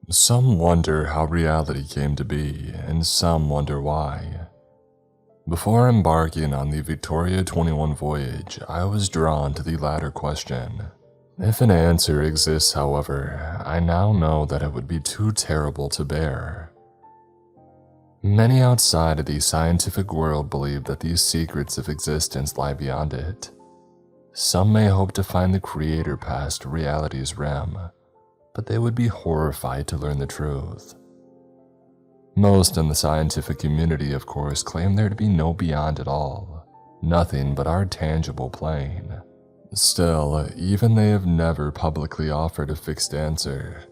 Some wonder how reality came to be, and some wonder why. Before embarking on the Victoria 21 voyage, I was drawn to the latter question. If an answer exists, however, I now know that it would be too terrible to bear. Many outside of the scientific world believe that these secrets of existence lie beyond it. Some may hope to find the creator past reality's rim, but they would be horrified to learn the truth. Most in the scientific community, of course, claim there to be no beyond at all, nothing but our tangible plane. Still, even they have never publicly offered a fixed answer.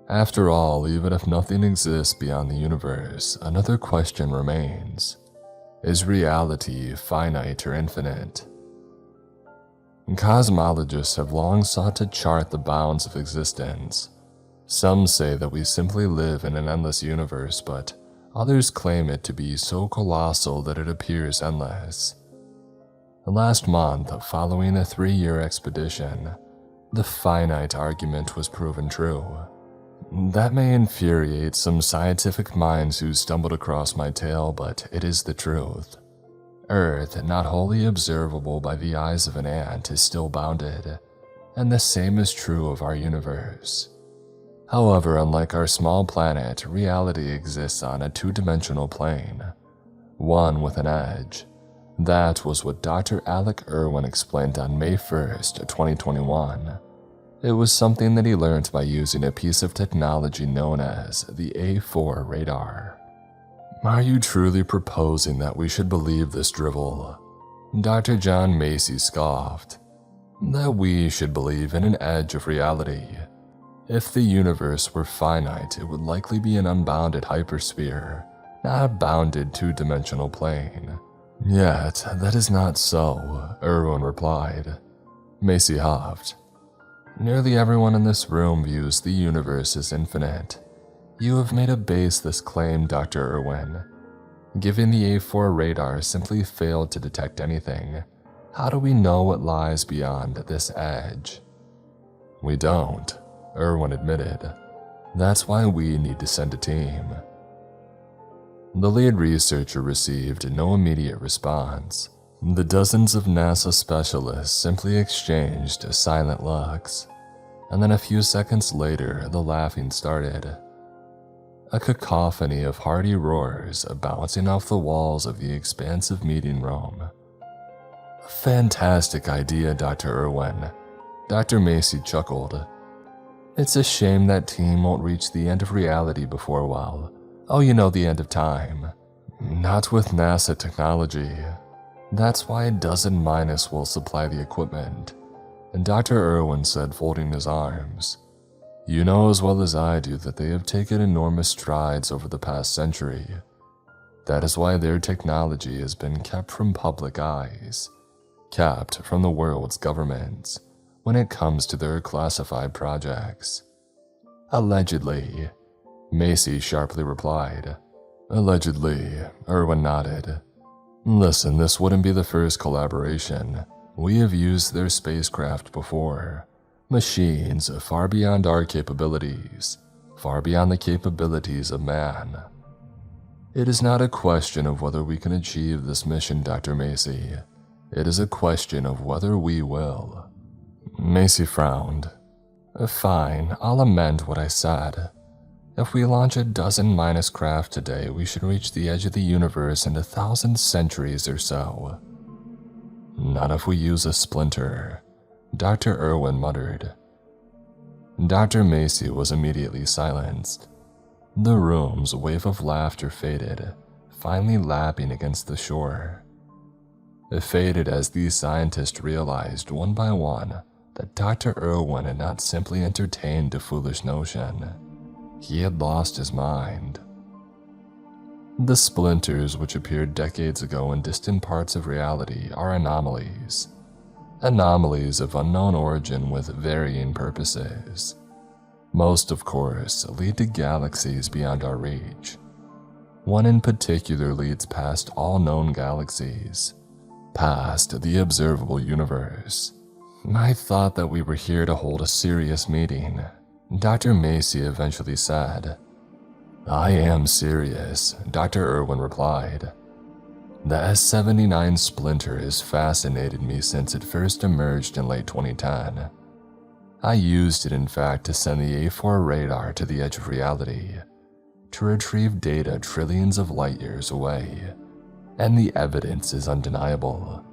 After all, even if nothing exists beyond the universe, another question remains. Is reality finite or infinite? Cosmologists have long sought to chart the bounds of existence. Some say that we simply live in an endless universe, but others claim it to be so colossal that it appears endless. Last month, following a 3-year expedition, the finite argument was proven true. That may infuriate some scientific minds who stumbled across my tale, but it is the truth. Earth, not wholly observable by the eyes of an ant, is still bounded, and the same is true of our universe. However, unlike our small planet, reality exists on a two-dimensional plane, one with an edge. That was what Dr. Alec Irwin explained on May 1st, 2021. It was something that he learned by using a piece of technology known as the A4 radar. Are you truly proposing that we should believe this drivel? Dr. John Macy scoffed. That we should believe in an edge of reality. If the universe were finite, it would likely be an unbounded hypersphere, not a bounded two-dimensional plane. Yet, that is not so, Irwin replied. Macy huffed. Nearly everyone in this room views the universe as infinite. You have made a baseless claim, Dr. Irwin. Given the A4 radar simply failed to detect anything, how do we know what lies beyond this edge? We don't, Irwin admitted. That's why we need to send a team. The lead researcher received no immediate response. The dozens of NASA specialists simply exchanged silent looks, and then a few seconds later, the laughing started. A cacophony of hearty roars bouncing off the walls of the expansive meeting room. Fantastic idea, Dr. Irwin. Dr. Macy chuckled. It's a shame that team won't reach the end of reality before, well, the end of time. Not with NASA technology. That's why a dozen minus will supply the equipment. And Dr. Irwin said, folding his arms. You know as well as I do that they have taken enormous strides over the past century. That is why their technology has been kept from public eyes, kept from the world's governments when it comes to their classified projects. Allegedly, Macy sharply replied. Allegedly, Irwin nodded. Listen, this wouldn't be the first collaboration. We have used their spacecraft before. Machines far beyond our capabilities, far beyond the capabilities of man. It is not a question of whether we can achieve this mission, Dr. Macy. It is a question of whether we will. Macy frowned. Fine, I'll amend what I said. If we launch a dozen minus craft today, we should reach the edge of the universe in 1,000 centuries or so. Not if we use a splinter, Dr. Irwin muttered. Dr. Macy was immediately silenced. The room's wave of laughter faded, finally lapping against the shore. It faded as these scientists realized one by one that Dr. Irwin had not simply entertained a foolish notion. He had lost his mind. The splinters which appeared decades ago in distant parts of reality are anomalies. Anomalies of unknown origin with varying purposes. Most, of course, lead to galaxies beyond our reach. One in particular leads past all known galaxies, past the observable universe. I thought that we were here to hold a serious meeting. Dr. Macy eventually said. "I am serious," Dr. Irwin replied. "The S-79 Splinter has fascinated me since it first emerged in late 2010. I used it, in fact, to send the A4 radar to the edge of reality, to retrieve data trillions of light years away, and the evidence is undeniable.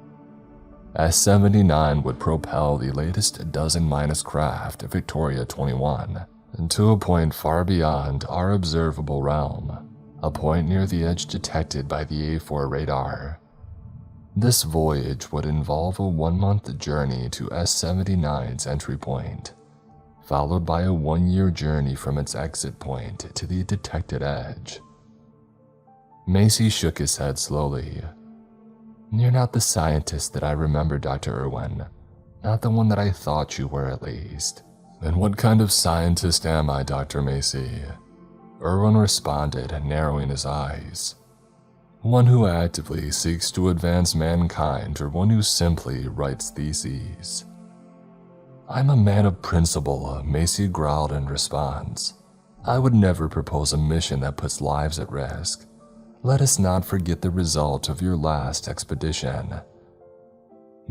S-79 would propel the latest dozen-minus craft, Victoria 21, to a point far beyond our observable realm, a point near the edge detected by the A4 radar. This voyage would involve a 1-month journey to S-79's entry point, followed by a 1-year journey from its exit point to the detected edge." Macy shook his head slowly. "You're not the scientist that I remember, Dr. Irwin. Not the one that I thought you were, at least." "Then what kind of scientist am I, Dr. Macy?" Irwin responded, narrowing his eyes. "One who actively seeks to advance mankind, or one who simply writes theses?" "I'm a man of principle," Macy growled in response. "I would never propose a mission that puts lives at risk. Let us not forget the result of your last expedition."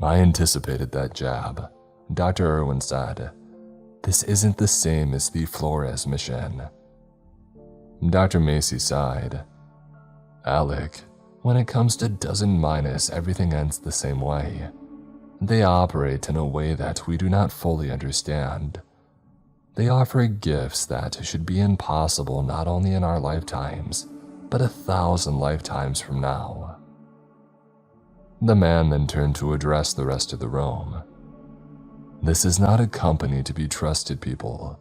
"I anticipated that jab," Dr. Irwin said. "This isn't the same as the Flores mission." Dr. Macy sighed. "Alec, when it comes to dozen minus, everything ends the same way. They operate in a way that we do not fully understand. They offer gifts that should be impossible not only in our lifetimes, but 1,000 lifetimes from now." The man then turned to address the rest of the room. "This is not a company to be trusted, people.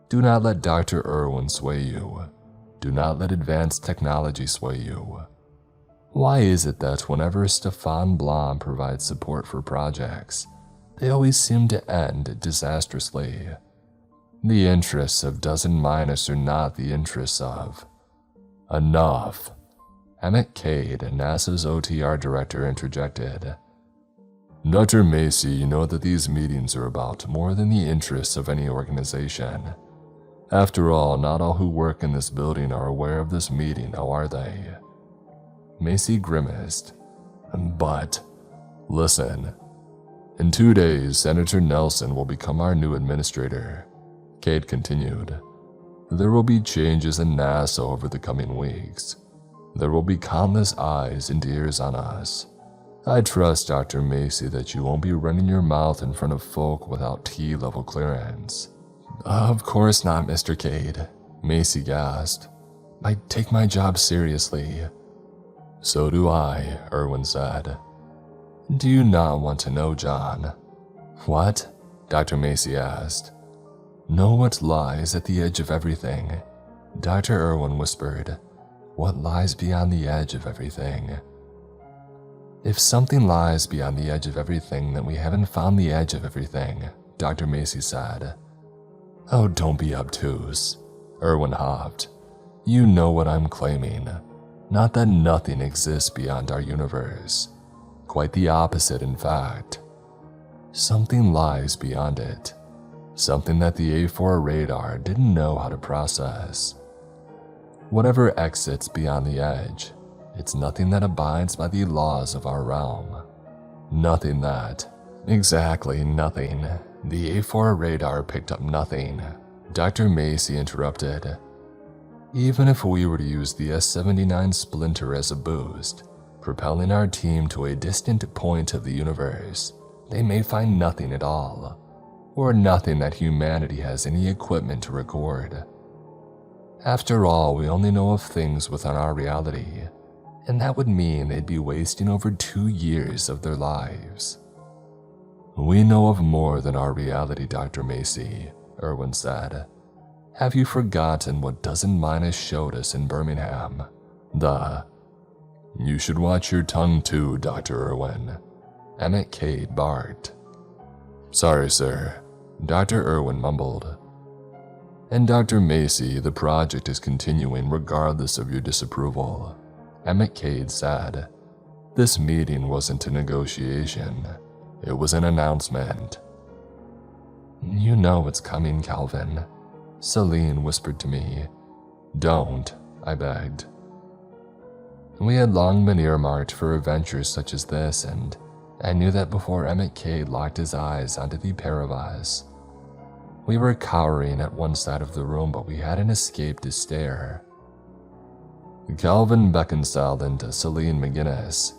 Do not let Dr. Irwin sway you. Do not let advanced technology sway you. Why is it that whenever Stefan Blom provides support for projects, they always seem to end disastrously? The interests of dozen minus are not the interests of..." "Enough," Emmett Cade, NASA's OTR director, interjected. "Dr. Macy, you know that these meetings are about more than the interests of any organization. After all, not all who work in this building are aware of this meeting, now are they?" Macy grimaced. "But, listen. In 2 days, Senator Nelson will become our new administrator," Cade continued. "There will be changes in NASA over the coming weeks. There will be countless eyes and ears on us. I trust, Dr. Macy, that you won't be running your mouth in front of folk without T-level clearance." "Of course not, Mr. Cade," Macy gasped. "I take my job seriously." "So do I," Irwin said. "Do you not want to know, John?" "What?" Dr. Macy asked. "Know what lies at the edge of everything," Dr. Irwin whispered. "What lies beyond the edge of everything?" "If something lies beyond the edge of everything, then we haven't found the edge of everything," Dr. Macy said. "Oh, don't be obtuse," Irwin huffed. "You know what I'm claiming. Not that nothing exists beyond our universe. Quite the opposite, in fact. Something lies beyond it. Something that the A4 radar didn't know how to process. Whatever exits beyond the edge, it's nothing that abides by the laws of our realm. Nothing that... Exactly nothing. The A4 radar picked up nothing," Dr. Macy interrupted. "Even if we were to use the S-79 Splinter as a boost, propelling our team to a distant point of the universe, they may find nothing at all, or nothing that humanity has any equipment to record. After all, we only know of things within our reality, and that would mean they'd be wasting over 2 years of their lives." "We know of more than our reality, Dr. Macy," Irwin said. "Have you forgotten what Dozen Minus showed us in Birmingham? You should watch your tongue too, Dr. Irwin," Emmett Cade barked. "Sorry, sir," Dr. Irwin mumbled. "And Dr. Macy, the project is continuing regardless of your disapproval," Emmett Cade said. "This meeting wasn't a negotiation. It was an announcement." "You know it's coming, Calvin," Celine whispered to me. "Don't," I begged. We had long been earmarked for adventures such as this, and I knew that before Emmett Cade locked his eyes onto the pair of us. We were cowering at one side of the room, but we hadn't escaped his stare. "Calvin Beckinsale and Celine McGinnis,"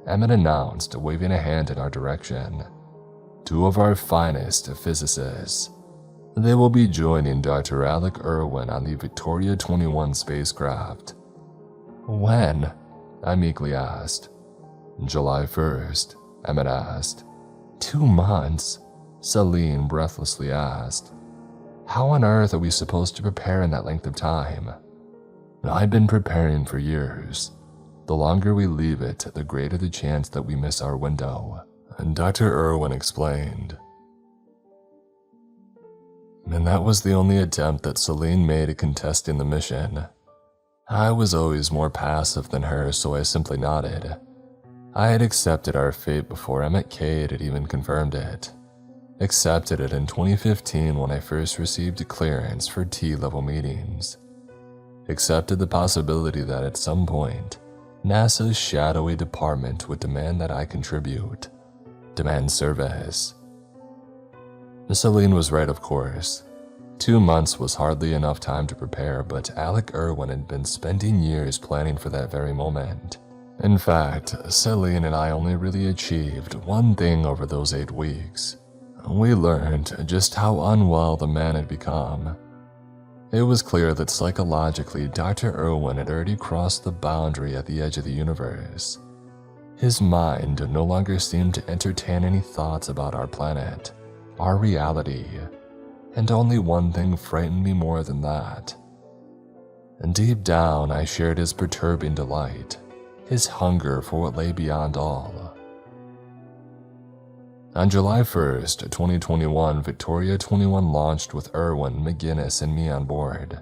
Emmett announced, waving a hand in our direction. "Two of our finest physicists. They will be joining Dr. Alec Irwin on the Victoria 21 spacecraft." "When?" I meekly asked. "July 1st, Emmett asked. 2 months? Celine breathlessly asked. "How on earth are we supposed to prepare in that length of time?" "I've been preparing for years. The longer we leave it, the greater the chance that we miss our window," and Dr. Irwin explained. And that was the only attempt that Celine made at contesting the mission. I was always more passive than her, so I simply nodded. I had accepted our fate before Emmett Cade had even confirmed it. Accepted it in 2015 when I first received clearance for T-level meetings. Accepted the possibility that at some point, NASA's shadowy department would demand that I contribute, demand service. Celine was right, of course. 2 months was hardly enough time to prepare, but Alec Irwin had been spending years planning for that very moment. In fact, Celine and I only really achieved one thing over those 8 weeks. We learned just how unwell the man had become. It was clear that psychologically, Dr. Irwin had already crossed the boundary at the edge of the universe. His mind no longer seemed to entertain any thoughts about our planet, our reality, and only one thing frightened me more than that. And deep down, I shared his perturbing delight, his hunger for what lay beyond all. On July 1st, 2021, Victoria 21 launched with Irwin, McGinnis, and me on board.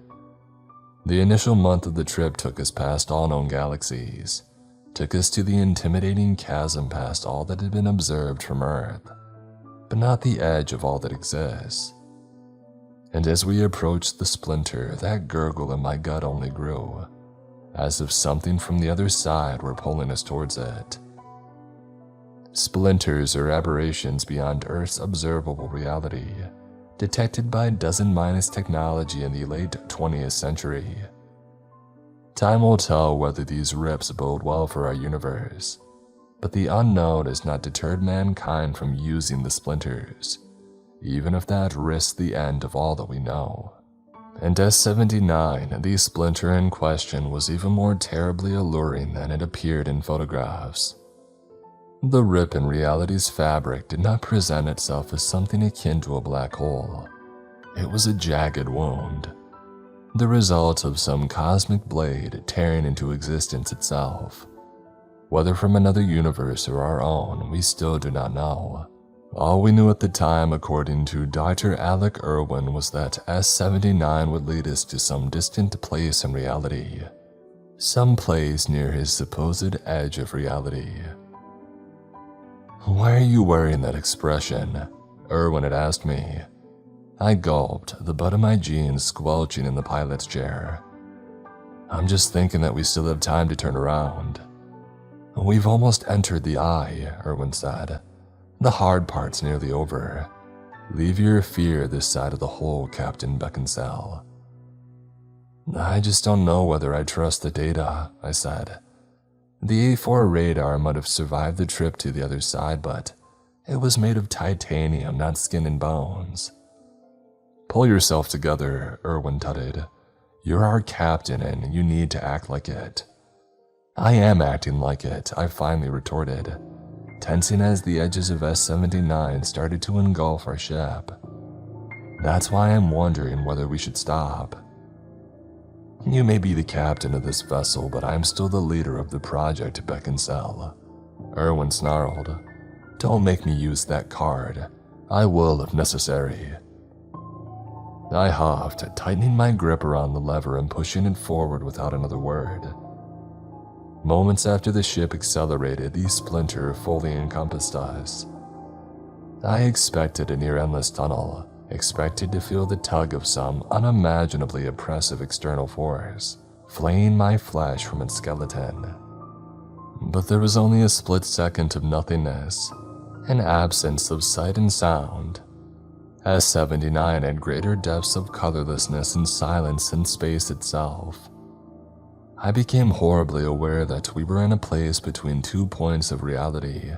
The initial month of the trip took us past all known galaxies, took us to the intimidating chasm past all that had been observed from Earth, but not the edge of all that exists. And as we approached the splinter, that gurgle in my gut only grew, as if something from the other side were pulling us towards it. Splinters are aberrations beyond Earth's observable reality, detected by dozen-minus technology in the late 20th century. Time will tell whether these rips bode well for our universe, but the unknown has not deterred mankind from using the splinters, even if that risks the end of all that we know. And S-79, the splinter in question, was even more terribly alluring than it appeared in photographs. The rip in reality's fabric did not present itself as something akin to a black hole. It was a jagged wound, the result of some cosmic blade tearing into existence itself. Whether from another universe or our own, we still do not know. All we knew at the time, according to Dr. Alec Irwin, was that S-79 would lead us to some distant place in reality, some place near his supposed edge of reality. "Why are you wearing that expression?" Irwin had asked me. I gulped, the butt of my jeans squelching in the pilot's chair. "I'm just thinking that we still have time to turn around." "We've almost entered the eye," Irwin said. "The hard part's nearly over. Leave your fear this side of the hole, Captain Beckinsale." "I just don't know whether I trust the data," I said. "The A4 radar might have survived the trip to the other side, but it was made of titanium, not skin and bones." "Pull yourself together," Irwin tutted. "You're our captain and you need to act like it." "I am acting like it," I finally retorted, tensing as the edges of S-79 started to engulf our ship. "That's why I'm wondering whether we should stop." "You may be the captain of this vessel, but I'm still the leader of the project, Beckinsale," Irwin snarled. "Don't make me use that card. I will if necessary." I huffed, tightening my grip around the lever and pushing it forward without another word. Moments after the ship accelerated, the splinter fully encompassed us. I expected a near-endless tunnel, expected to feel the tug of some unimaginably oppressive external force, flaying my flesh from its skeleton. But there was only a split second of nothingness, an absence of sight and sound. S-79 had greater depths of colorlessness and silence than space itself. I became horribly aware that we were in a place between 2 points of reality,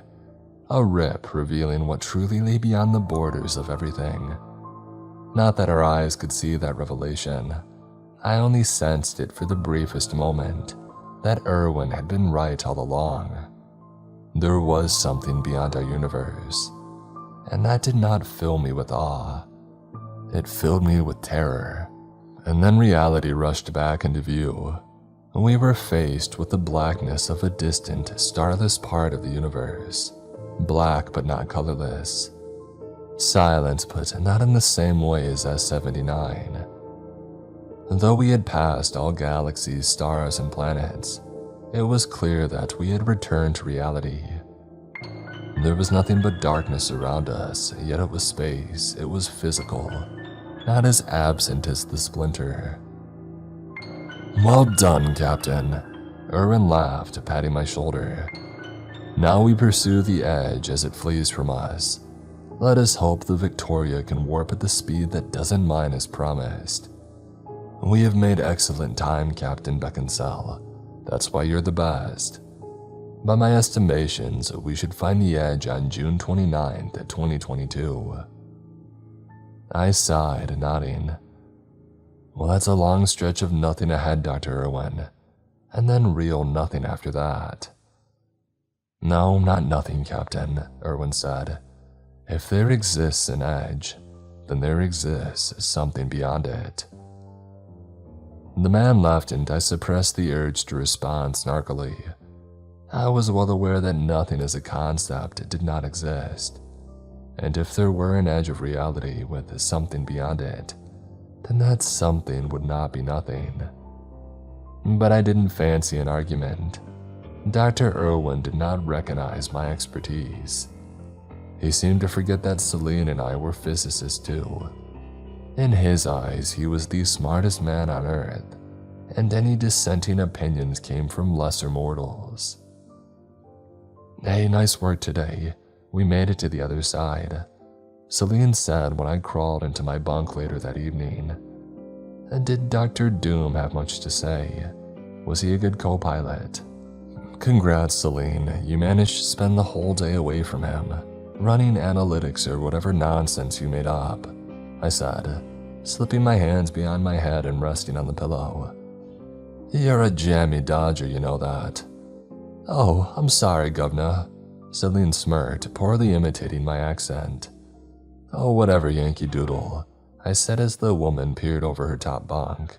a rip revealing what truly lay beyond the borders of everything. Not that our eyes could see that revelation. I only sensed it for the briefest moment, that Irwin had been right all along. There was something beyond our universe, and that did not fill me with awe. It filled me with terror. And then reality rushed back into view. We were faced with the blackness of a distant, starless part of the universe. Black but not colorless. Silent but not in the same way as S-79. Though we had passed all galaxies, stars, and planets, it was clear that we had returned to reality. There was nothing but darkness around us, yet it was space, it was physical, not as absent as the splinter. "Well done, Captain," Irwin laughed, patting my shoulder. "Now we pursue the edge as it flees from us. Let us hope the Victoria can warp at the speed that doesn't mine as promised. We have made excellent time, Captain Beckinsale. That's why you're the best. By my estimations, we should find the edge on June 29th, 2022. I sighed, nodding. Well, that's a long stretch of nothing ahead, Dr. Irwin, and then real nothing after that. No, not nothing, Captain, Irwin said. If there exists an edge, then there exists something beyond it. The man left and I suppressed the urge to respond snarkily. I was well aware that nothing as a concept did not exist, and if there were an edge of reality with something beyond it, then that something would not be nothing. But I didn't fancy an argument. Dr. Irwin did not recognize my expertise. He seemed to forget that Celine and I were physicists too. In his eyes, he was the smartest man on Earth, and any dissenting opinions came from lesser mortals. Hey, nice work today. We made it to the other side, Celine said when I crawled into my bunk later that evening. And did Dr. Doom have much to say? Was he a good co-pilot? Congrats, Celine. You managed to spend the whole day away from him, running analytics or whatever nonsense you made up, I said, slipping my hands behind my head and resting on the pillow. You're a jammy dodger, you know that. Oh, I'm sorry, Governor. Celine smirked, poorly imitating my accent. Oh, whatever, Yankee Doodle, I said as the woman peered over her top bunk.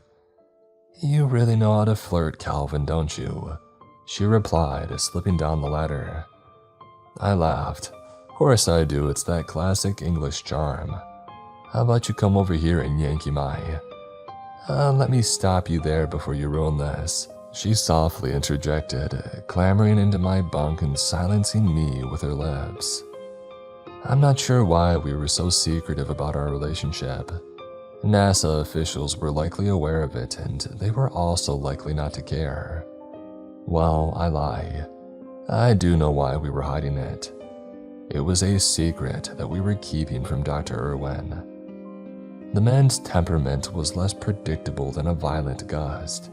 You really know how to flirt, Calvin, don't you? She replied, slipping down the ladder. I laughed. Of course I do, it's that classic English charm. How about you come over here and Yankee my... let me stop you there before you ruin this, she softly interjected, clambering into my bunk and silencing me with her lips. I'm not sure why we were so secretive about our relationship. NASA officials were likely aware of it, and they were also likely not to care. Well, I lie. I do know why we were hiding it. It was a secret that we were keeping from Dr. Irwin. The man's temperament was less predictable than a violent gust.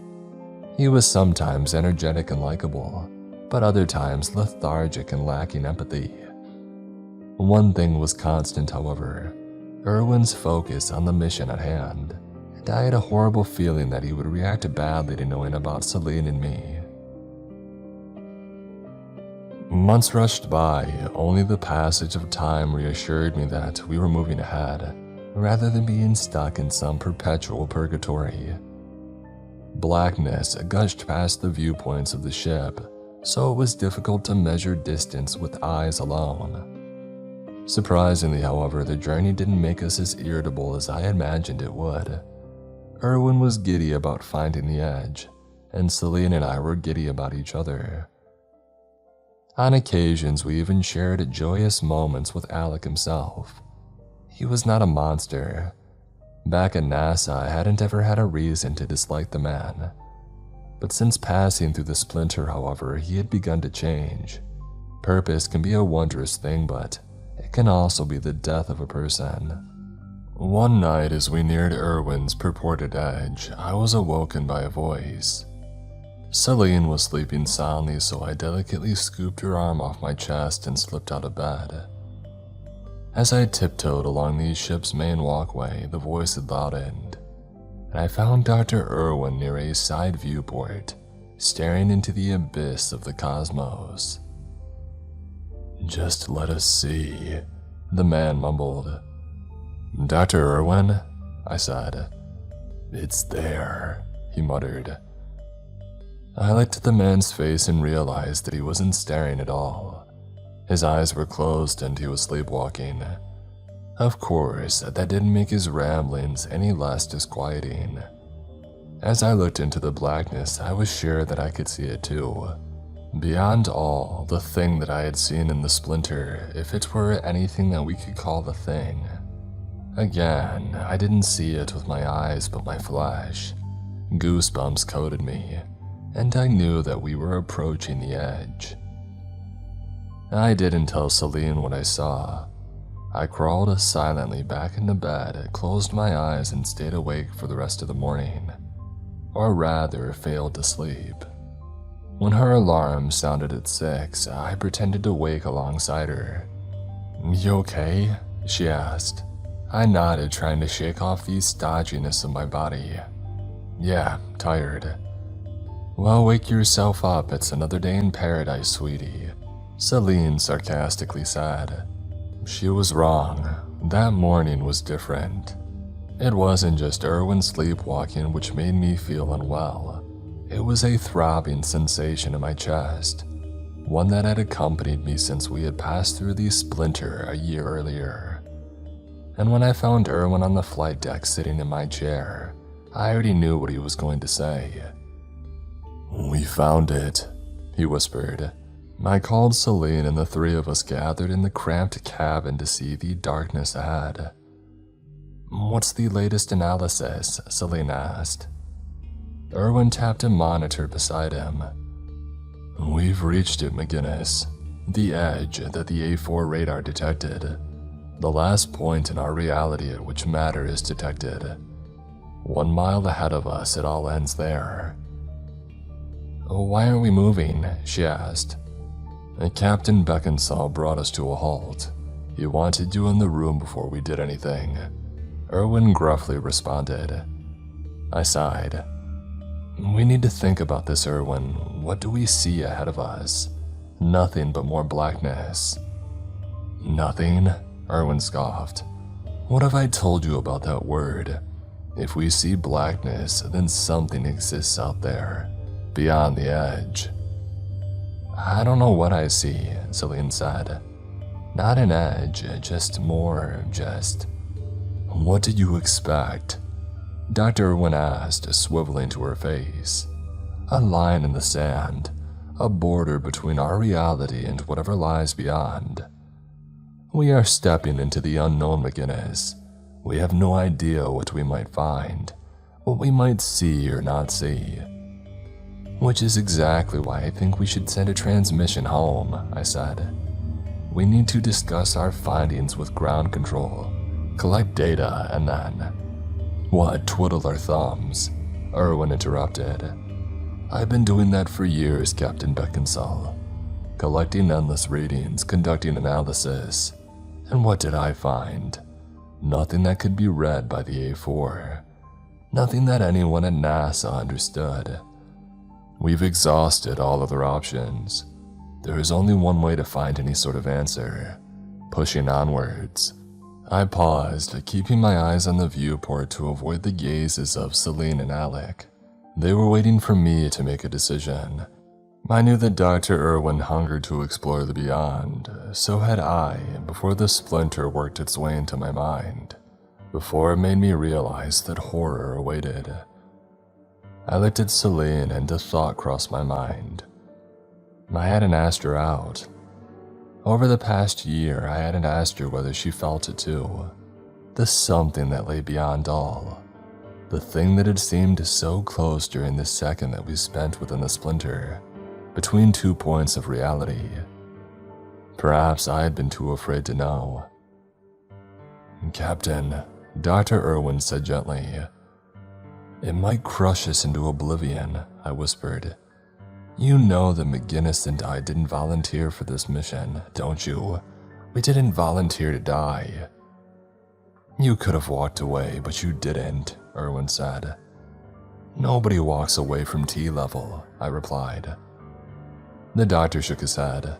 He was sometimes energetic and likable, but other times lethargic and lacking empathy. One thing was constant, however, Irwin's focus on the mission at hand, and I had a horrible feeling that he would react badly to knowing about Celine and me. Months rushed by, only the passage of time reassured me that we were moving ahead, rather than being stuck in some perpetual purgatory. Blackness gushed past the viewpoints of the ship, so it was difficult to measure distance with eyes alone. Surprisingly, however, the journey didn't make us as irritable as I imagined it would. Irwin was giddy about finding the edge, and Celine and I were giddy about each other. On occasions, we even shared joyous moments with Alec himself. He was not a monster. Back at NASA, I hadn't ever had a reason to dislike the man. But since passing through the splinter, however, he had begun to change. Purpose can be a wondrous thing, but it can also be the death of a person. One night as we neared Irwin's purported edge, I was awoken by a voice. Celine was sleeping soundly, so I delicately scooped her arm off my chest and slipped out of bed. As I tiptoed along the ship's main walkway, the voice had loudened, and I found Dr. Irwin near a side viewport, staring into the abyss of the cosmos. "Just let us see," the man mumbled. "Dr. Irwin?" I said. "It's there," he muttered. I looked at the man's face and realized that he wasn't staring at all. His eyes were closed and he was sleepwalking. Of course, that didn't make his ramblings any less disquieting. As I looked into the blackness, I was sure that I could see it too. Beyond all, the thing that I had seen in the splinter, if it were anything that we could call the thing. Again, I didn't see it with my eyes but my flesh. Goosebumps coated me, and I knew that we were approaching the edge. I didn't tell Celine what I saw. I crawled silently back into bed, closed my eyes, and stayed awake for the rest of the morning. Or rather, failed to sleep. When her alarm sounded at 6, I pretended to wake alongside her. "You okay?" she asked. I nodded, trying to shake off the stodginess of my body. "Yeah, tired." "Well, wake yourself up. It's another day in paradise, sweetie," Celine sarcastically said. She was wrong. That morning was different. It wasn't just Irwin sleepwalking which made me feel unwell. It was a throbbing sensation in my chest, one that had accompanied me since we had passed through the splinter a year earlier. And when I found Irwin on the flight deck sitting in my chair, I already knew what he was going to say. "We found it," he whispered. I called Celine and the three of us gathered in the cramped cabin to see the darkness ahead. "What's the latest analysis?" Celine asked. Irwin tapped a monitor beside him. "We've reached it, McGinnis. The edge that the A4 radar detected. The last point in our reality at which matter is detected. 1 mile ahead of us, it all ends there." "Why aren't we moving?" she asked. "Captain Beckinsale brought us to a halt. He wanted you in the room before we did anything," Irwin gruffly responded. I sighed. "We need to think about this, Irwin. What do we see ahead of us? Nothing but more blackness." "Nothing?" Irwin scoffed. "What have I told you about that word? If we see blackness, then something exists out there, beyond the edge." "I don't know what I see," Celine said. "Not an edge, just more, just..." "What did you expect?" Dr. Irwin asked, swiveling to her face. "A line in the sand, a border between our reality and whatever lies beyond. We are stepping into the unknown, McGinnis. We have no idea what we might find, what we might see or not see. Which is exactly why I think we should send a transmission home," I said. "We need to discuss our findings with ground control, collect data, and then..." "What, twiddle our thumbs?" Irwin interrupted. "I've been doing that for years, Captain Beckinsale. Collecting endless readings, conducting analysis. And what did I find? Nothing that could be read by the A4. Nothing that anyone at NASA understood. We've exhausted all other options. There is only one way to find any sort of answer: pushing onwards." I paused, keeping my eyes on the viewport to avoid the gazes of Celine and Alec. They were waiting for me to make a decision. I knew that Dr. Irwin hungered to explore the beyond, so had I, before the splinter worked its way into my mind, before it made me realize that horror awaited. I looked at Celine and a thought crossed my mind. I hadn't asked her out. Over the past year, I hadn't asked her whether she felt it too. The something that lay beyond all. The thing that had seemed so close during the second that we spent within the splinter, between 2 points of reality. Perhaps I had been too afraid to know. "Captain," Dr. Irwin said gently. "It might crush us into oblivion," I whispered. "You know that McGinnis and I didn't volunteer for this mission, don't you? We didn't volunteer to die." "You could have walked away, but you didn't," Irwin said. "Nobody walks away from T-level," I replied. The doctor shook his head.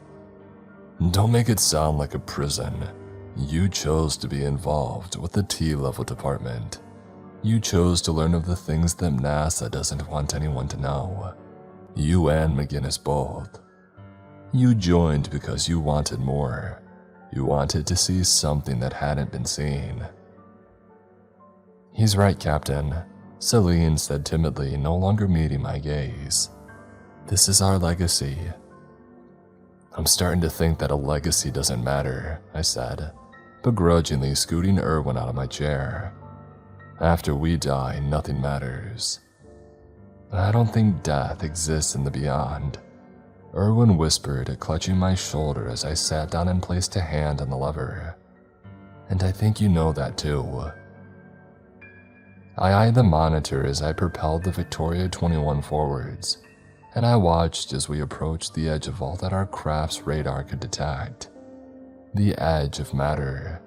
"Don't make it sound like a prison. You chose to be involved with the T-level department. You chose to learn of the things that NASA doesn't want anyone to know. You and McGinnis both. You joined because you wanted more. You wanted to see something that hadn't been seen." "He's right, Captain," Celine said timidly, no longer meeting my gaze. "This is our legacy." "I'm starting to think that a legacy doesn't matter," I said, begrudgingly scooting Irwin out of my chair. "After we die, nothing matters." "I don't think death exists in the beyond," Irwin whispered, clutching my shoulder as I sat down and placed a hand on the lever. "And I think you know that too." I eyed the monitor as I propelled the Victoria 21 forwards, and I watched as we approached the edge of all that our craft's radar could detect. The edge of matter.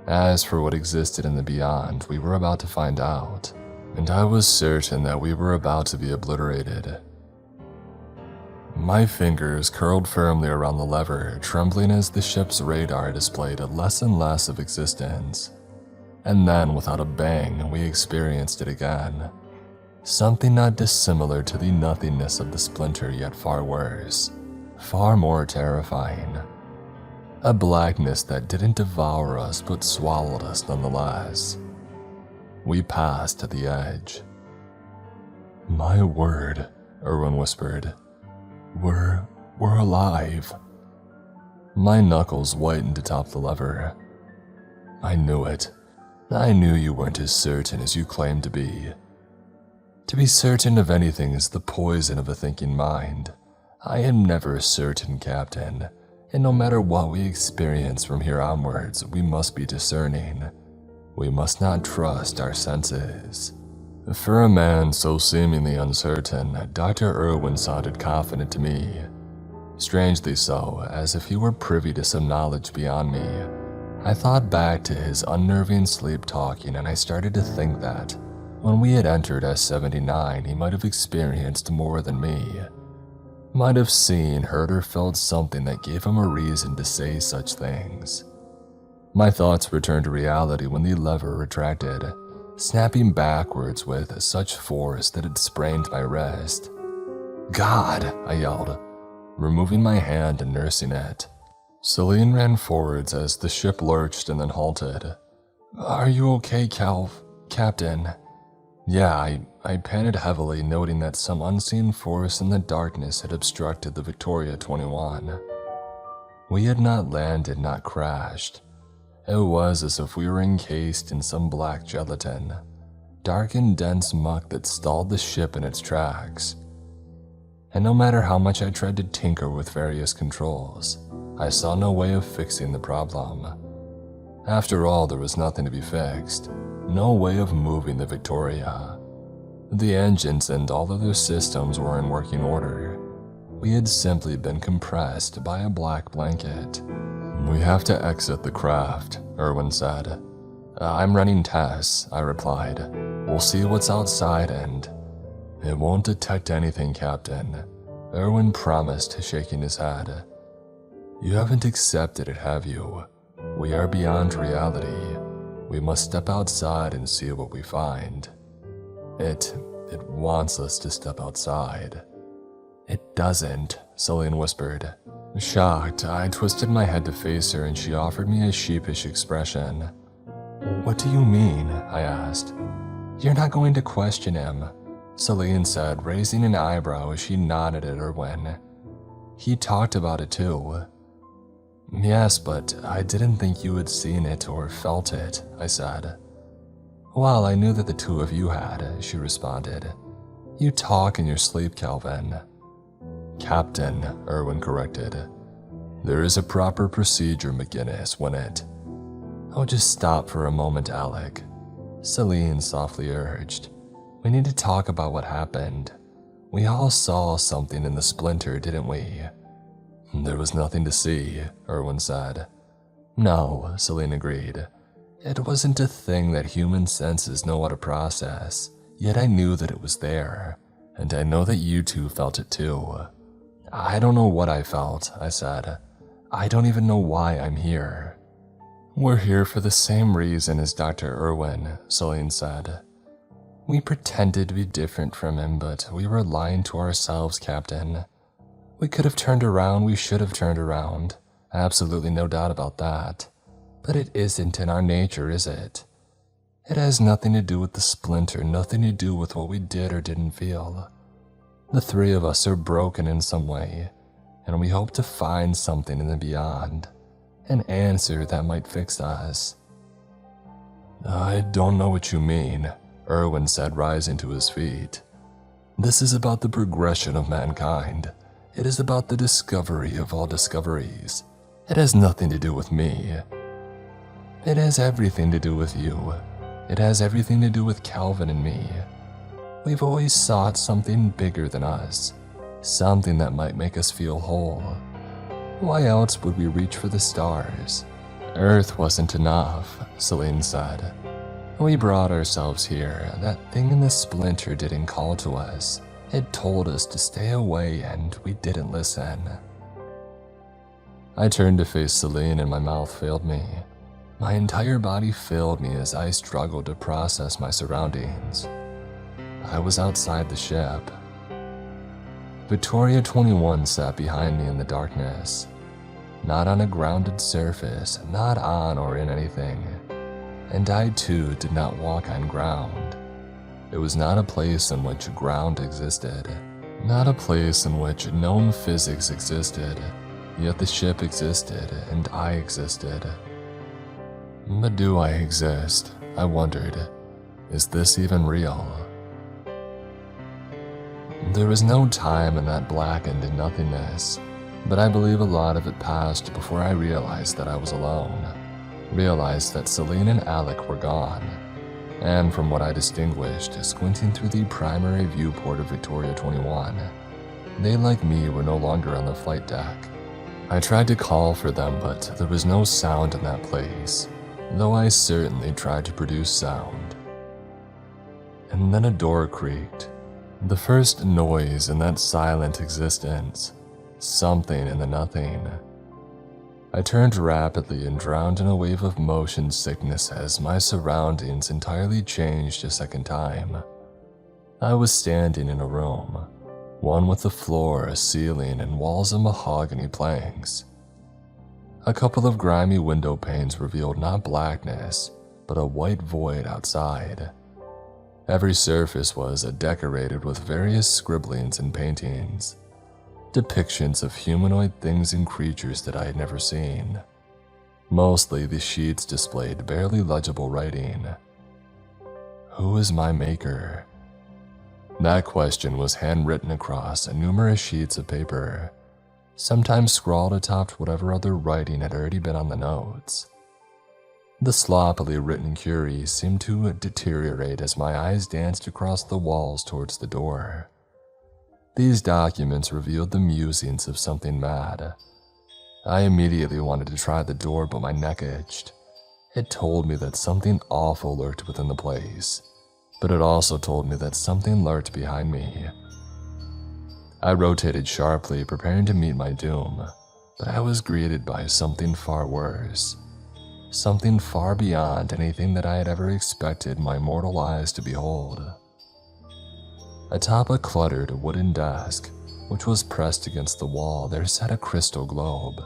As for what existed in the beyond, we were about to find out, and I was certain that we were about to be obliterated. My fingers curled firmly around the lever, trembling as the ship's radar displayed less and less of existence. And then, without a bang, we experienced it again. Something not dissimilar to the nothingness of the splinter, yet far worse, far more terrifying. A blackness that didn't devour us but swallowed us nonetheless. We passed to the edge. "My word," Irwin whispered. We're alive." My knuckles whitened atop the lever. "I knew it. I knew you weren't as certain as you claimed to be. To be certain of anything is the poison of a thinking mind. I am never certain, Captain, and no matter what we experience from here onwards, we must be discerning. We must not trust our senses." For a man so seemingly uncertain, Dr. Irwin sounded confident to me. Strangely so, as if he were privy to some knowledge beyond me. I thought back to his unnerving sleep talking, and I started to think that, when we had entered S-79, he might have experienced more than me. Might have seen, heard, or felt something that gave him a reason to say such things. My thoughts returned to reality when the lever retracted, snapping backwards with such force that it sprained my wrist. "God!" I yelled, removing my hand and nursing it. Celine ran forwards as the ship lurched and then halted. "Are you okay, Captain?" Yeah, I panted heavily, noting that some unseen force in the darkness had obstructed the Victoria 21. We had not landed, not crashed. It was as if we were encased in some black gelatin, dark and dense muck that stalled the ship in its tracks. And no matter how much I tried to tinker with various controls, I saw no way of fixing the problem. After all, there was nothing to be fixed, no way of moving the Victoria. The engines and all other systems were in working order. We had simply been compressed by a black blanket. "We have to exit the craft," Irwin said. "I'm running tests," I replied. "We'll see what's outside and—" "It won't detect anything, Captain," Irwin promised, shaking his head. "You haven't accepted it, have you? We are beyond reality. We must step outside and see what we find. It wants us to step outside." "It doesn't," Celine whispered. Shocked, I twisted my head to face her and she offered me a sheepish expression. "What do you mean?" I asked. "You're not going to question him," Celine said, raising an eyebrow as she nodded at Irwin. "He talked about it too." Yes, but I didn't think you had seen it or felt it, I said. Well, I knew that the two of you had, she responded. You talk in your sleep, Calvin. Captain, Irwin corrected. There is a proper procedure, McGinnis, when it... Oh, just stop for a moment, Alec. Celine softly urged. We need to talk about what happened. We all saw something in the splinter, didn't we? There was nothing to see, Irwin said. No, Celine agreed. It wasn't a thing that human senses know how to process, yet I knew that it was there, and I know that you two felt it too. I don't know what I felt, I said. I don't even know why I'm here. We're here for the same reason as Dr. Irwin, Celine said. We pretended to be different from him, but we were lying to ourselves, Captain. We could have turned around, we should have turned around. Absolutely no doubt about that. But it isn't in our nature, is it? It has nothing to do with the splinter, nothing to do with what we did or didn't feel. The three of us are broken in some way, and we hope to find something in the beyond, an answer that might fix us. I don't know what you mean, Irwin said, rising to his feet. This is about the progression of mankind. It is about the discovery of all discoveries. It has nothing to do with me. It has everything to do with you. It has everything to do with Calvin and me. We've always sought something bigger than us, something that might make us feel whole. Why else would we reach for the stars? Earth wasn't enough, Celine said. We brought ourselves here. That thing in the splinter didn't call to us. It told us to stay away, and we didn't listen. I turned to face Celine and my mouth failed me. My entire body failed me as I struggled to process my surroundings. I was outside the ship. Victoria 21 sat behind me in the darkness. Not on a grounded surface, not on or in anything. And I too did not walk on ground. It was not a place in which ground existed, not a place in which known physics existed, yet the ship existed and I existed. But do I exist? I wondered. Is this even real? There was no time in that blackened nothingness, but I believe a lot of it passed before I realized that I was alone, realized that Celine and Alec were gone, and from what I distinguished, squinting through the primary viewport of Victoria 21, they, like me, were no longer on the flight deck. I tried to call for them, but there was no sound in that place, though I certainly tried to produce sound. And then a door creaked, the first noise in that silent existence, something in the nothing. I turned rapidly and drowned in a wave of motion sickness as my surroundings entirely changed a second time. I was standing in a room, one with a floor, a ceiling, and walls of mahogany planks. A couple of grimy window panes revealed not blackness, but a white void outside. Every surface was decorated with various scribblings and paintings, depictions of humanoid things and creatures that I had never seen. Mostly the sheets displayed barely legible writing. Who is my maker? That question was handwritten across numerous sheets of paper, sometimes scrawled atop whatever other writing had already been on the notes. The sloppily written queries seemed to deteriorate as my eyes danced across the walls towards the door. These documents revealed the musings of something mad. I immediately wanted to try the door, but my neck itched. It told me that something awful lurked within the place, but it also told me that something lurked behind me. I rotated sharply, preparing to meet my doom, but I was greeted by something far worse, something far beyond anything that I had ever expected my mortal eyes to behold. Atop a cluttered wooden desk, which was pressed against the wall, there sat a crystal globe.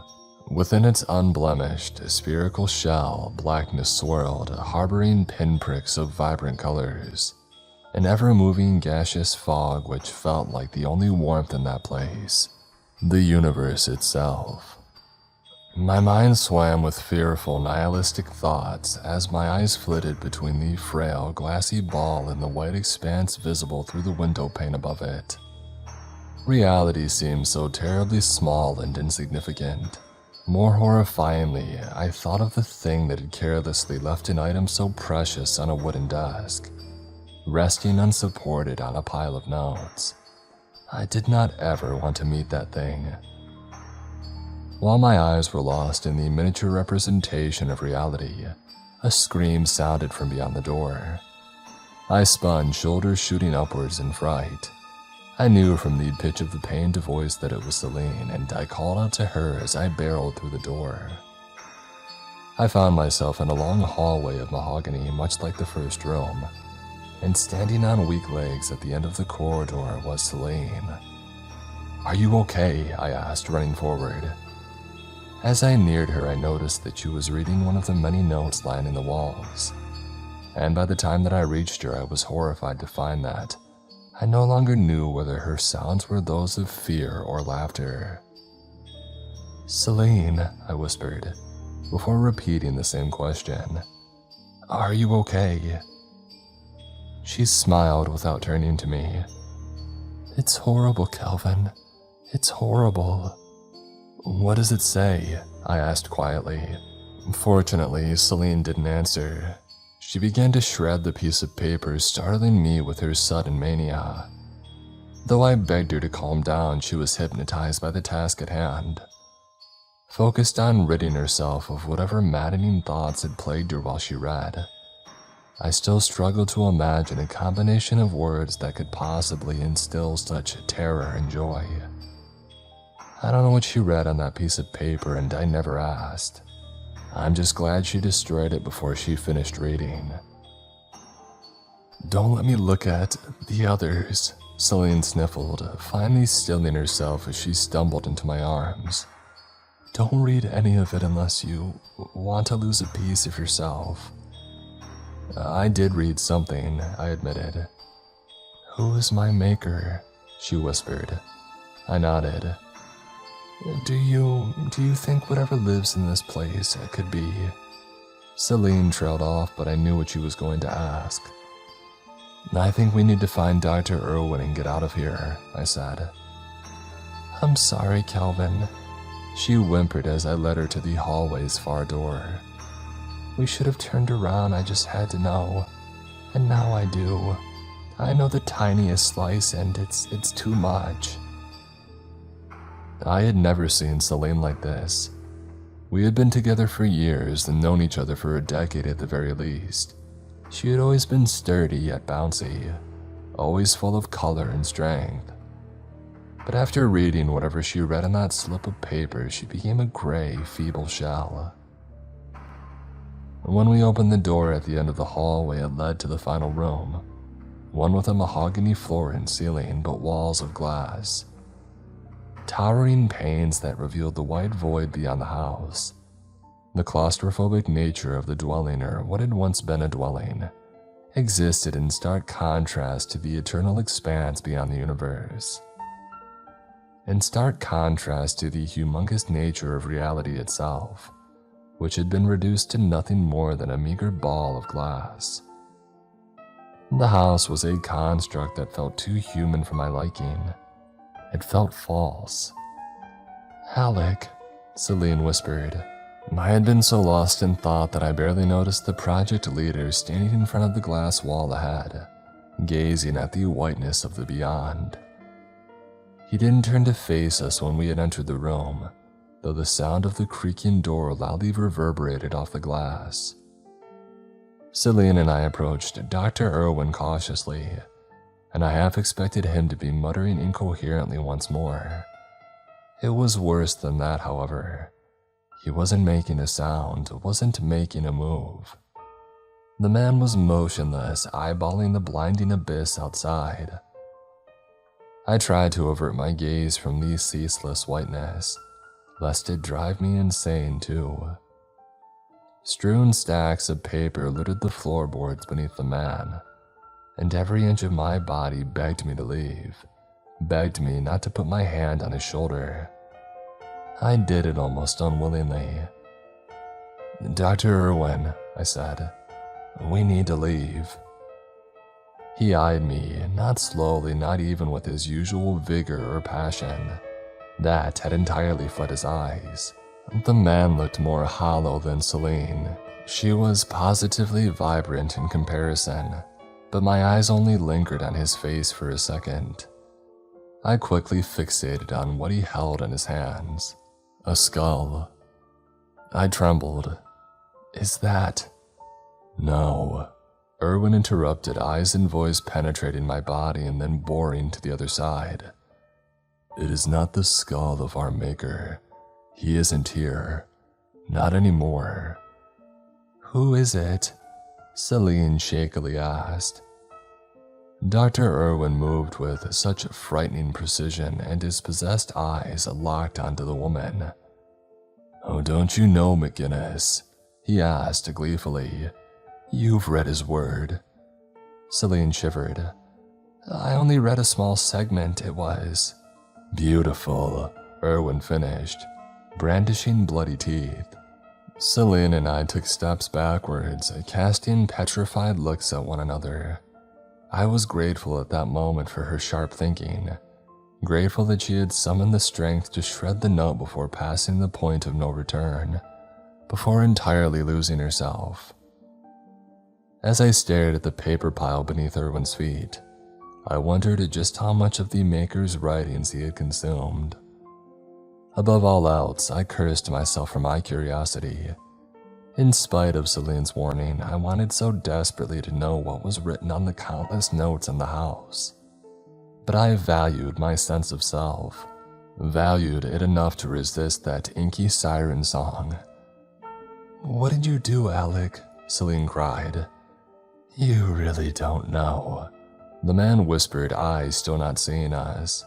Within its unblemished, spherical shell, blackness swirled, harboring pinpricks of vibrant colors, an ever-moving gaseous fog which felt like the only warmth in that place, the universe itself. My mind swam with fearful, nihilistic thoughts as my eyes flitted between the frail, glassy ball and the white expanse visible through the window pane above it. Reality seemed so terribly small and insignificant. More horrifyingly, I thought of the thing that had carelessly left an item so precious on a wooden desk, resting unsupported on a pile of notes. I did not ever want to meet that thing. While my eyes were lost in the miniature representation of reality, a scream sounded from beyond the door. I spun, shoulders shooting upwards in fright. I knew from the pitch of the pained voice that it was Celine, and I called out to her as I barreled through the door. I found myself in a long hallway of mahogany, much like the first room, and standing on weak legs at the end of the corridor was Celine. "Are you okay?" I asked, running forward. As I neared her, I noticed that she was reading one of the many notes lining the walls, and by the time that I reached her, I was horrified to find that I no longer knew whether her sounds were those of fear or laughter. "Celine," I whispered, before repeating the same question. "Are you okay?" She smiled without turning to me. "It's horrible, Calvin. It's horrible." "What does it say?" I asked quietly. Fortunately, Celine didn't answer. She began to shred the piece of paper, startling me with her sudden mania. Though I begged her to calm down, she was hypnotized by the task at hand. Focused on ridding herself of whatever maddening thoughts had plagued her while she read, I still struggled to imagine a combination of words that could possibly instill such terror and joy. I don't know what she read on that piece of paper, and I never asked. I'm just glad she destroyed it before she finished reading. "Don't let me look at the others," Celine sniffled, finally stilling herself as she stumbled into my arms. "Don't read any of it unless you want to lose a piece of yourself." "I did read something," I admitted. "Who is my maker?" she whispered. I nodded. Do you think whatever lives in this place could be?" Celine trailed off, but I knew what she was going to ask. "I think we need to find Dr. Irwin and get out of here," I said. "I'm sorry, Calvin," she whimpered as I led her to the hallway's far door. "We should have turned around, I just had to know. And now I do. I know the tiniest slice, and it's too much." I had never seen Celine like this. We had been together for years and known each other for a decade at the very least. She had always been sturdy yet bouncy, always full of color and strength. But after reading whatever she read on that slip of paper, she became a gray, feeble shell. When we opened the door at the end of the hallway, it led to the final room, one with a mahogany floor and ceiling, but walls of glass. Towering panes that revealed the white void beyond the house. The claustrophobic nature of the dwelling, or what had once been a dwelling, existed in stark contrast to the eternal expanse beyond the universe. In stark contrast to the humongous nature of reality itself, which had been reduced to nothing more than a meager ball of glass. The house was a construct that felt too human for my liking. It felt false. "Alec," Celine whispered. I had been so lost in thought that I barely noticed the project leader standing in front of the glass wall ahead, gazing at the whiteness of the beyond. He didn't turn to face us when we had entered the room, though the sound of the creaking door loudly reverberated off the glass. Celine and I approached Dr. Irwin cautiously, and I half expected him to be muttering incoherently once more. It was worse than that, however. He wasn't making a sound, wasn't making a move. The man was motionless, eyeballing the blinding abyss outside. I tried to avert my gaze from the ceaseless whiteness, lest it drive me insane too. Strewn stacks of paper littered the floorboards beneath the man, and every inch of my body begged me to leave, begged me not to put my hand on his shoulder. I did it almost unwillingly. "Dr. Irwin," I said, "we need to leave." He eyed me, not slowly, not even with his usual vigor or passion. That had entirely fled his eyes. The man looked more hollow than Celine. She was positively vibrant in comparison, but my eyes only lingered on his face for a second. I quickly fixated on what he held in his hands. A skull. I trembled. "Is that—" "No." Irwin interrupted, eyes and voice penetrating my body and then boring to the other side. "It is not the skull of our maker. He isn't here. Not anymore." "Who is it?" Celine shakily asked. Dr. Irwin moved with such frightening precision, and his possessed eyes locked onto the woman. "Oh, don't you know, McGinnis?" he asked gleefully. "You've read his word." Celine shivered. "I only read a small segment, it was." "Beautiful," Irwin finished, brandishing bloody teeth. Celine and I took steps backwards, casting petrified looks at one another. I was grateful at that moment for her sharp thinking, grateful that she had summoned the strength to shred the note before passing the point of no return, before entirely losing herself. As I stared at the paper pile beneath Irwin's feet, I wondered just how much of the maker's writings he had consumed. Above all else, I cursed myself for my curiosity. In spite of Celine's warning, I wanted so desperately to know what was written on the countless notes in the house. But I valued my sense of self, valued it enough to resist that inky siren song. "What did you do, Alec?" Celine cried. "You really don't know," the man whispered, eyes still not seeing us.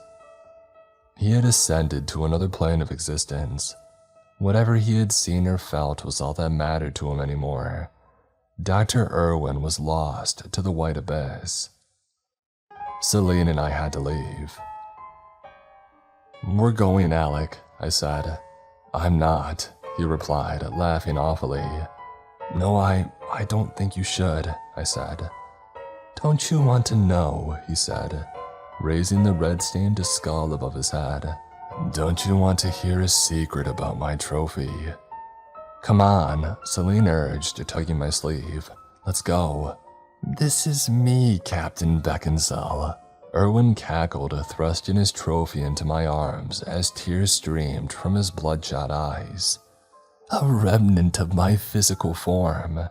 He had ascended to another plane of existence. Whatever he had seen or felt was all that mattered to him anymore. Dr. Irwin was lost to the white abyss. Celine and I had to leave. "We're going, Alec," I said. "I'm not," he replied, laughing awfully. "No, I don't think you should," I said. "Don't you want to know?" he said, raising the red-stained skull above his head. "Don't you want to hear a secret about my trophy?" "Come on," Celine urged, tugging my sleeve. "Let's go." "This is me, Captain Beckinsale," Irwin cackled, thrusting his trophy into my arms as tears streamed from his bloodshot eyes. "A remnant of my physical form."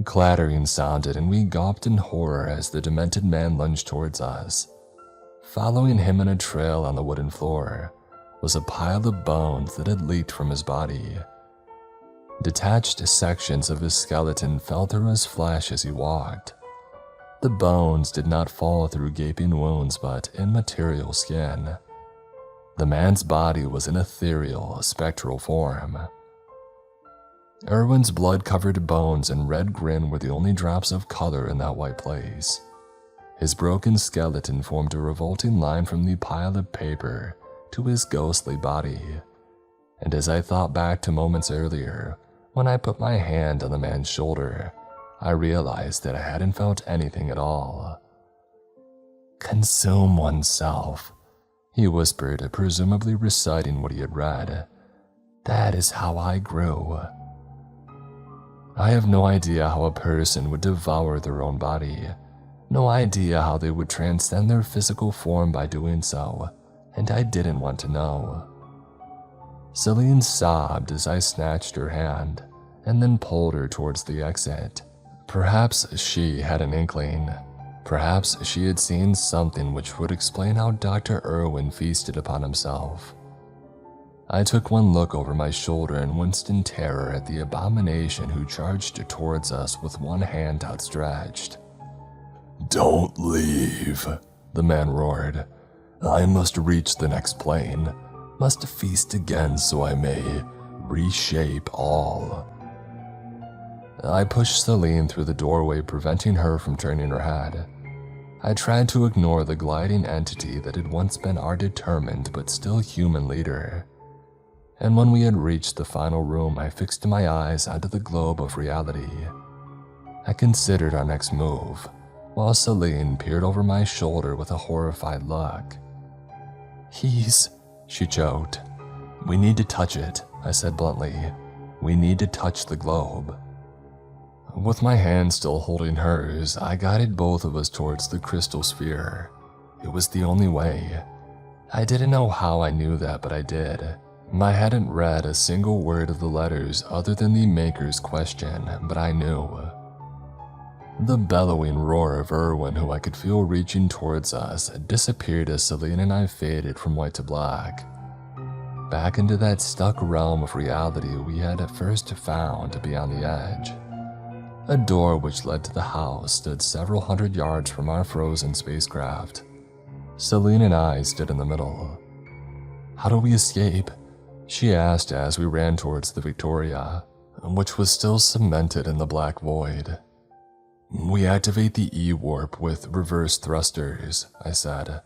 Clattering sounded, and we gawped in horror as the demented man lunged towards us. Following him in a trail on the wooden floor was a pile of bones that had leaked from his body. Detached sections of his skeleton fell through his flesh as he walked. The bones did not fall through gaping wounds but immaterial skin. The man's body was an ethereal, spectral form. Irwin's blood-covered bones and red grin were the only drops of color in that white place. His broken skeleton formed a revolting line from the pile of paper to his ghostly body. And as I thought back to moments earlier, when I put my hand on the man's shoulder, I realized that I hadn't felt anything at all. "Consume oneself," he whispered, presumably reciting what he had read. "That is how I grew." I have no idea how a person would devour their own body, no idea how they would transcend their physical form by doing so, and I didn't want to know. Celine sobbed as I snatched her hand and then pulled her towards the exit. Perhaps she had an inkling. Perhaps she had seen something which would explain how Dr. Irwin feasted upon himself. I took one look over my shoulder and winced in terror at the abomination who charged towards us with one hand outstretched. "Don't leave," the man roared. "I must reach the next plane, must feast again so I may reshape all." I pushed Celine through the doorway, preventing her from turning her head. I tried to ignore the gliding entity that had once been our determined but still human leader. and when we had reached the final room, I fixed my eyes onto the globe of reality. I considered our next move, while Celine peered over my shoulder with a horrified look. She choked. "We need to touch it," I said bluntly. "We need to touch the globe." With my hand still holding hers, I guided both of us towards the crystal sphere. It was the only way. I didn't know how I knew that, but I did. I hadn't read a single word of the letters other than the maker's question, but I knew. The bellowing roar of Erwin, who I could feel reaching towards us, disappeared as Celine and I faded from white to black, back into that stuck realm of reality we had at first found beyond the edge. A door which led to the house stood several hundred yards from our frozen spacecraft. Celine and I stood in the middle. "How do we escape?" she asked as we ran towards the Victoria, which was still cemented in the black void. "We activate the E-warp with reverse thrusters," I said.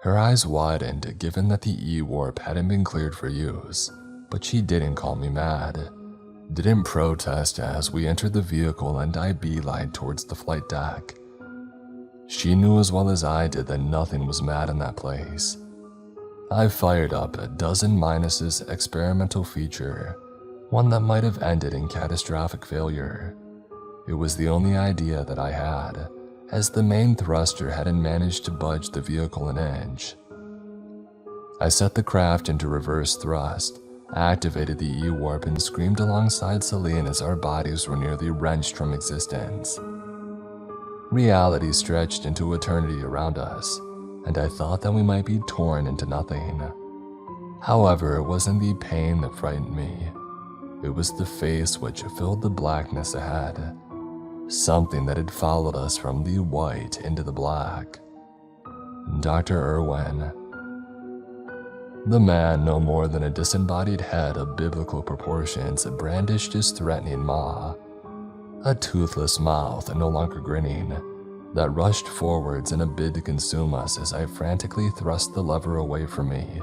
Her eyes widened given that the E-warp hadn't been cleared for use, but she didn't call me mad. Didn't protest as we entered the vehicle and I beelined towards the flight deck. She knew as well as I did that nothing was mad in that place. I fired up a dozen Minus's experimental feature, one that might have ended in catastrophic failure. It was the only idea that I had, as the main thruster hadn't managed to budge the vehicle an inch. I set the craft into reverse thrust, activated the E-warp, and screamed alongside Celine as our bodies were nearly wrenched from existence. Reality stretched into eternity around us, and I thought that we might be torn into nothing. However, it wasn't the pain that frightened me. It was the face which filled the blackness ahead. Something that had followed us from the white into the black. Dr. Erwin. The man, no more than a disembodied head of biblical proportions, brandished his threatening maw. A toothless mouth, no longer grinning, that rushed forwards in a bid to consume us as I frantically thrust the lever away from me,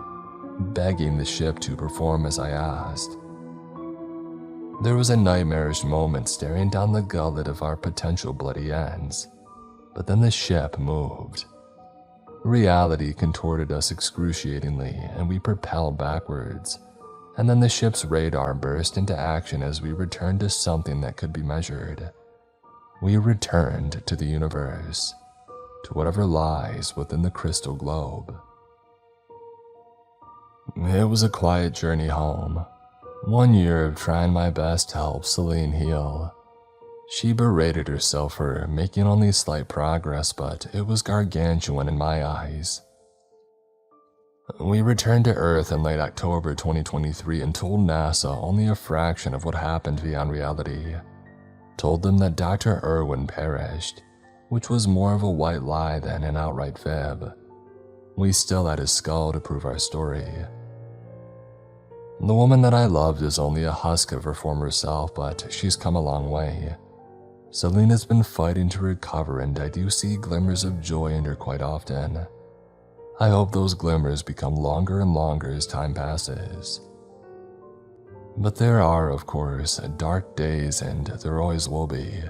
begging the ship to perform as I asked. There was a nightmarish moment staring down the gullet of our potential bloody ends, but then the ship moved. Reality contorted us excruciatingly and we propelled backwards, and then the ship's radar burst into action as we returned to something that could be measured. We returned to the universe, to whatever lies within the crystal globe. It was a quiet journey home. 1 year of trying my best to help Celine heal. She berated herself for making only slight progress, but it was gargantuan in my eyes. We returned to Earth in late October 2023 and told NASA only a fraction of what happened beyond reality. Told them that Dr. Erwin perished, which was more of a white lie than an outright fib. We still had his skull to prove our story. The woman that I loved is only a husk of her former self, but she's come a long way. Celine has been fighting to recover, and I do see glimmers of joy in her quite often. I hope those glimmers become longer and longer as time passes. But there are, of course, dark days, and there always will be.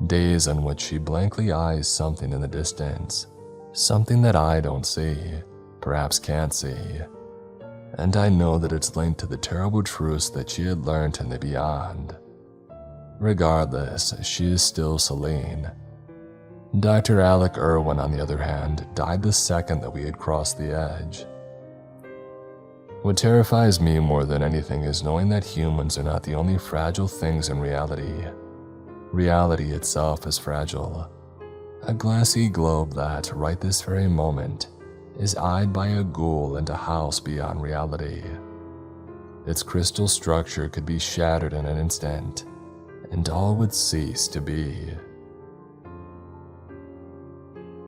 Days on which she blankly eyes something in the distance, something that I don't see, perhaps can't see. And I know that it's linked to the terrible truths that she had learned in the beyond. Regardless, she is still Celine. Dr. Alec Erwin, on the other hand, died the second that we had crossed the edge. What terrifies me more than anything is knowing that humans are not the only fragile things in reality. Reality itself is fragile. A glassy globe that, right this very moment, is eyed by a ghoul and a house beyond reality. Its crystal structure could be shattered in an instant, and all would cease to be.